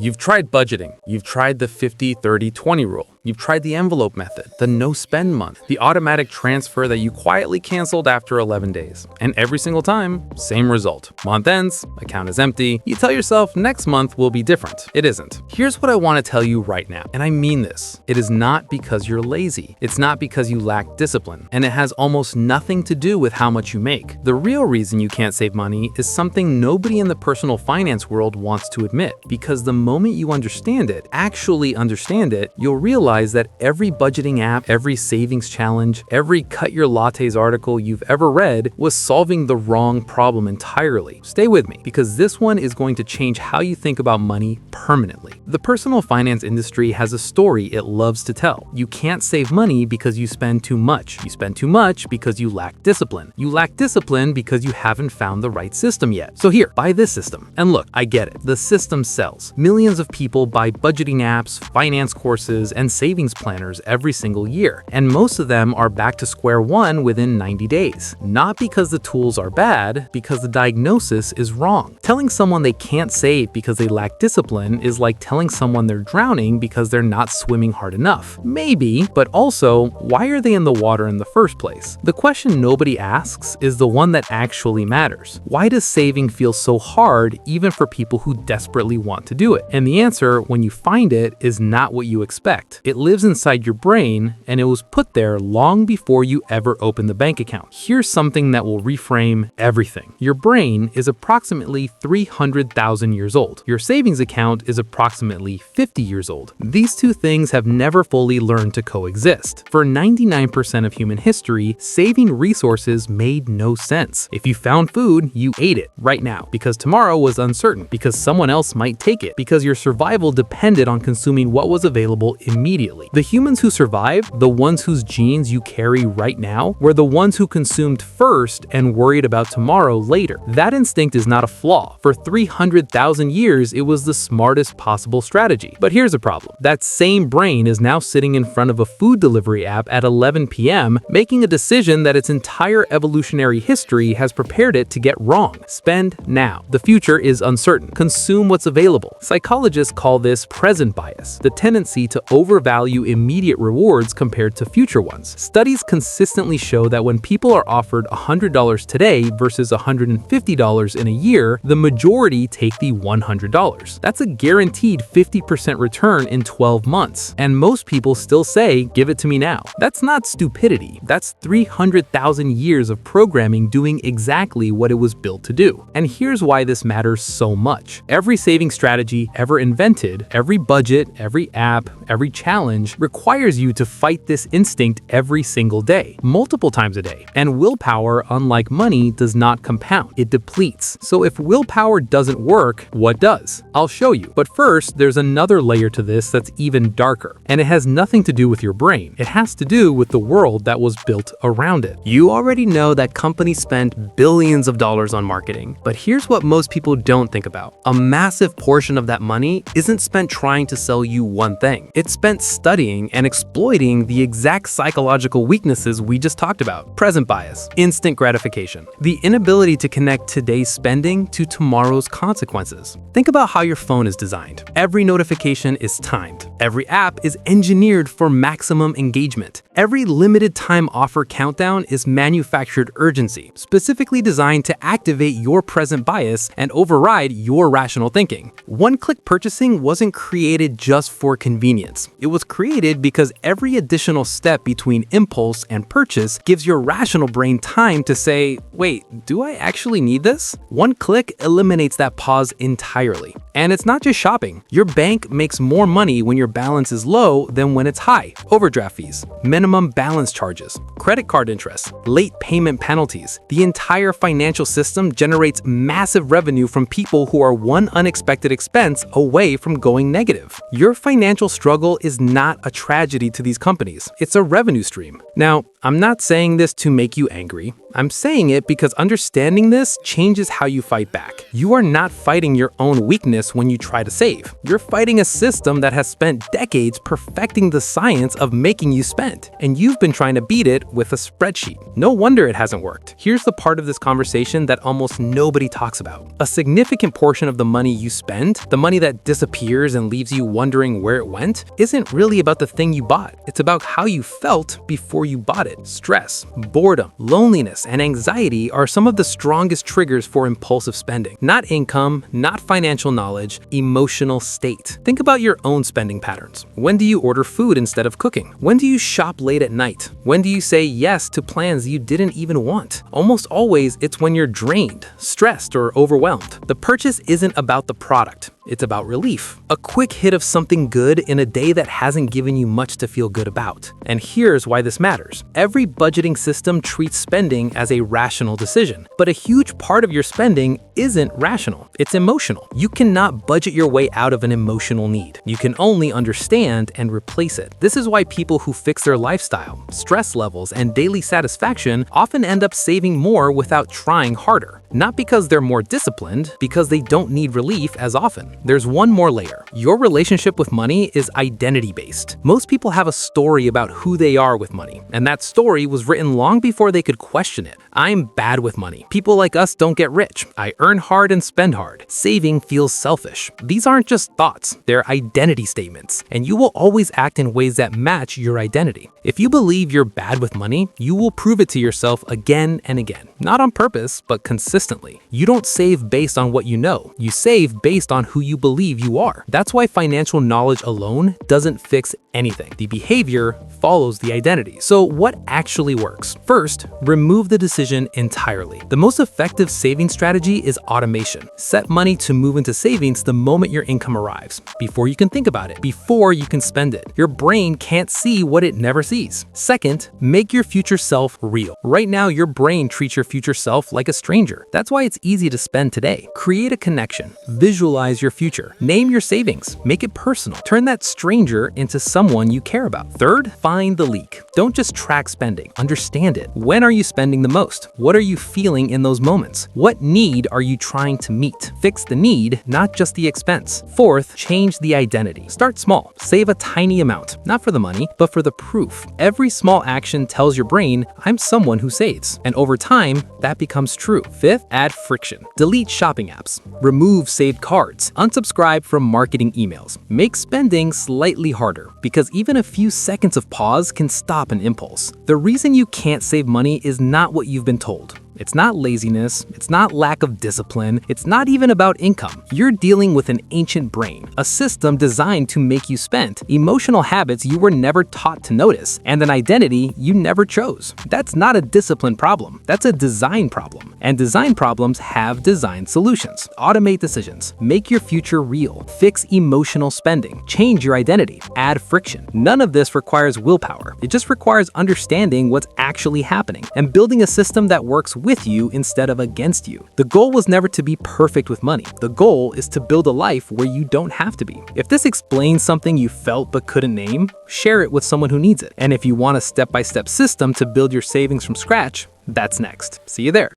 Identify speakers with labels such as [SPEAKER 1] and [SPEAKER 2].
[SPEAKER 1] You've tried budgeting. You've tried the 50-30-20 rule. You've tried the envelope method, the no-spend month, the automatic transfer that you quietly canceled after 11 days. And every single time, same result. Month ends, account is empty. You tell yourself next month will be different. It isn't. Here's what I want to tell you right now, and I mean this. It is not because you're lazy. It's not because you lack discipline, and it has almost nothing to do with how much you make. The real reason you can't save money is something nobody in the personal finance world wants to admit, because the moment you understand it, actually understand it, you'll realize that every budgeting app, every savings challenge, every cut your lattes article you've ever read was solving the wrong problem entirely. Stay with me, because this one is going to change how you think about money permanently. The personal finance industry has a story it loves to tell. You can't save money because you spend too much. You spend too much because you lack discipline. You lack discipline because you haven't found the right system yet. So here, buy this system. And look, I get it. The system sells. Millions of people buy budgeting apps, finance courses, and savings planners every single year, and most of them are back to square one within 90 days. Not because the tools are bad, because the diagnosis is wrong. Telling someone they can't save because they lack discipline is like telling someone they're drowning because they're not swimming hard enough. Maybe, but also, why are they in the water in the first place? The question nobody asks is the one that actually matters. Why does saving feel so hard even for people who desperately want to do it? And the answer, when you find it, is not what you expect. It lives inside your brain, and it was put there long before you ever opened the bank account. Here's something that will reframe everything. Your brain is approximately 300,000 years old. Your savings account is approximately 50 years old. These two things have never fully learned to coexist. For 99% of human history, saving resources made no sense. If you found food, you ate it right now, because tomorrow was uncertain, because someone else might take it, because your survival depended on consuming what was available immediately. The humans who survived, the ones whose genes you carry right now, were the ones who consumed first and worried about tomorrow later. That instinct is not a flaw. For 300,000 years, it was the smartest possible strategy. But here's a problem. That same brain is now sitting in front of a food delivery app at 11 p.m., making a decision that its entire evolutionary history has prepared it to get wrong. Spend now. The future is uncertain. Consume what's available. Psychologists call this present bias, the tendency to overvalue immediate rewards compared to future ones. Studies consistently show that when people are offered $100 today versus $150 in a year, the majority take the $100. That's a guaranteed 50% return in 12 months. And most people still say, give it to me now. That's not stupidity. That's 300,000 years of programming doing exactly what it was built to do. And here's why this matters so much. Every saving strategy ever invented, every budget, every app, every challenge requires you to fight this instinct every single day, multiple times a day. And willpower, unlike money, does not compound. It depletes. So if willpower doesn't work, what does? I'll show you. But first, there's another layer to this that's even darker. And it has nothing to do with your brain. It has to do with the world that was built around it.
[SPEAKER 2] You already know that companies spend billions of dollars on marketing. But here's what most people don't think about. A massive portion of that money isn't spent trying to sell you one thing. It's spent studying and exploiting the exact psychological weaknesses we just talked about. Present bias, instant gratification, the inability to connect today's spending to tomorrow's consequences. Think about how your phone is designed. Every notification is timed. Every app is engineered for maximum engagement. Every limited time offer countdown is manufactured urgency, specifically designed to activate your present bias and override your rational thinking. One-click purchasing wasn't created just for convenience. It was created because every additional step between impulse and purchase gives your rational brain time to say, wait, do I actually need this? One click eliminates that pause entirely. And it's not just shopping. Your bank makes more money when your balance is low than when it's high. Overdraft fees, minimum balance charges, credit card interest, late payment penalties. The entire financial system generates massive revenue from people who are one unexpected expense away from going negative. Your financial struggle is is not a tragedy to these companies. It's a revenue stream. Now, I'm not saying this to make you angry. I'm saying it because understanding this changes how you fight back. You are not fighting your own weakness when you try to save. You're fighting a system that has spent decades perfecting the science of making you spend, and you've been trying to beat it with a spreadsheet. No wonder it hasn't worked. Here's the part of this conversation that almost nobody talks about. A significant portion of the money you spend, the money that disappears and leaves you wondering where it went, isn't really about the thing you bought. It's about how you felt before you bought it. Stress, boredom, loneliness, and anxiety are some of the strongest triggers for impulsive spending. Not income, not financial knowledge, emotional state. Think about your own spending patterns. When do you order food instead of cooking? When do you shop late at night? When do you say yes to plans you didn't even want? Almost always, it's when you're drained, stressed, or overwhelmed. The purchase isn't about the product. It's about relief. A quick hit of something good in a day that hasn't given you much to feel good about. And here's why this matters. Every budgeting system treats spending as a rational decision, but a huge part of your spending isn't rational. It's emotional. You cannot budget your way out of an emotional need. You can only understand and replace it. This is why people who fix their lifestyle, stress levels, and daily satisfaction often end up saving more without trying harder. Not because they're more disciplined, because they don't need relief as often. There's one more layer. Your relationship with money is identity-based. Most people have a story about who they are with money, and that story was written long before they could question it. I'm bad with money. People like us don't get rich. I earn hard and spend hard. Saving feels selfish. These aren't just thoughts, they're identity statements, and you will always act in ways that match your identity. If you believe you're bad with money, you will prove it to yourself again and again. Not on purpose, but consistently. You don't save based on what you know. You save based on who you believe you are. That's why financial knowledge alone doesn't fix anything. The behavior follows the identity. So what actually works? First, remove the decision entirely. The most effective saving strategy is automation. Set money to move into savings the moment your income arrives, before you can think about it, before you can spend it. Your brain can't see what it never sees. Second, make your future self real. Right now, your brain treats your future self like a stranger. That's why it's easy to spend today. Create a connection. Visualize your future. Name your savings. Make it personal. Turn that stranger into someone you care about. Third, find the leak. Don't just track spending. Understand it. When are you spending the most? What are you feeling in those moments? What need are you trying to meet? Fix the need, not just the expense. Fourth, change the identity. Start small. Save a tiny amount. Not for the money, but for the proof. Every small action tells your brain, I'm someone who saves. And over time, that becomes true. Fifth, add friction. Delete shopping apps. Remove saved cards. Unsubscribe from marketing emails. Make spending slightly harder, because even a few seconds of pause can stop an impulse. The reason you can't save money is not what you've been told. It's not laziness, it's not lack of discipline, it's not even about income. You're dealing with an ancient brain, a system designed to make you spend, emotional habits you were never taught to notice, and an identity you never chose. That's not a discipline problem, that's a design problem. And design problems have design solutions. Automate decisions, make your future real, fix emotional spending, change your identity, add friction. None of this requires willpower. It just requires understanding what's actually happening and building a system that works with you instead of against you. The goal was never to be perfect with money. The goal is to build a life where you don't have to be. If this explains something you felt but couldn't name, share it with someone who needs it. And if you want a step-by-step system to build your savings from scratch, that's next. See you there.